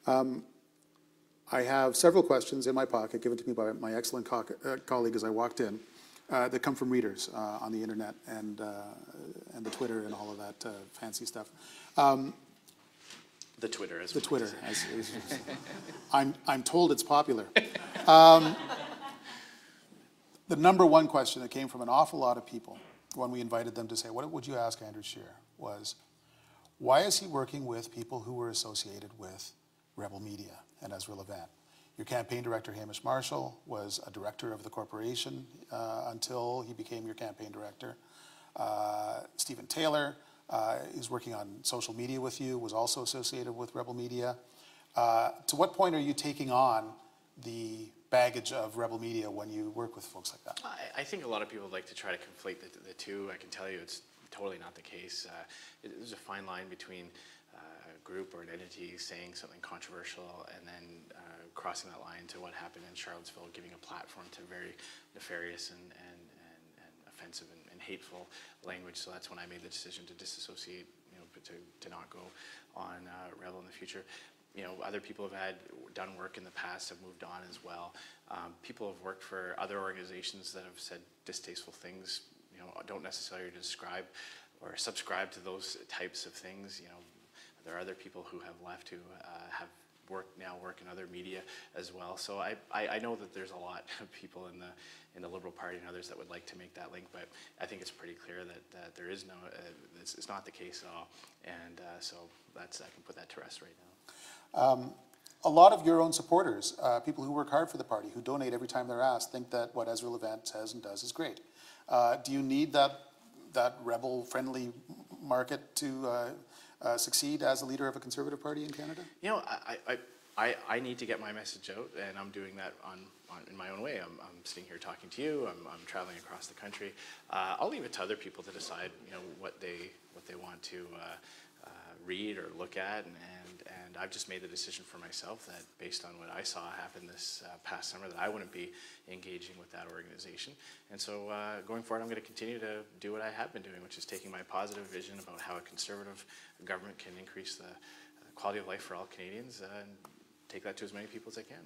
I have several questions in my pocket given to me by my excellent colleague as I walked in that come from readers on the internet and the Twitter and all of that fancy stuff. The Twitter, as the Twitter. I'm told it's popular. The number one question that came from an awful lot of people when we invited them to say, what would you ask Andrew Scheer, was, why is he working with people who were associated with Rebel Media and Ezra Levant? Your campaign director, Hamish Marshall, was a director of the corporation until he became your campaign director. Stephen Taylor is working on social media with you, was also associated with Rebel Media. To what point are you taking on the baggage of Rebel Media when you work with folks like that? I think a lot of people like to try to conflate the two. I can tell you it's totally not the case. There's a fine line between a group or an entity saying something controversial and then crossing that line to what happened in Charlottesville, giving a platform to very nefarious and offensive and hateful language. So that's when I made the decision to disassociate, to not go on Rebel in the future. Other people have done work in the past, have moved on as well. People have worked for other organizations that have said distasteful things, don't necessarily describe or subscribe to those types of things. There are other people who have left who have work in other media as well. So I know that there's a lot of people in the Liberal Party and others that would like to make that link, but I think it's pretty clear that there is no, it's not the case at all, and so I can put that to rest right now. A lot of your own supporters, people who work hard for the party, who donate every time they're asked, think that what Ezra Levant says and does is great. Do you need that rebel-friendly market to succeed as a leader of a Conservative party in Canada? I need to get my message out, and I'm doing that in my own way. I'm sitting here talking to you. I'm traveling across the country. I'll leave it to other people to decide, what they want to read or look at, and I've just made the decision for myself that based on what I saw happen this past summer, that I wouldn't be engaging with that organization. And so going forward, I'm going to continue to do what I have been doing, which is taking my positive vision about how a Conservative government can increase the quality of life for all Canadians and take that to as many people as I can.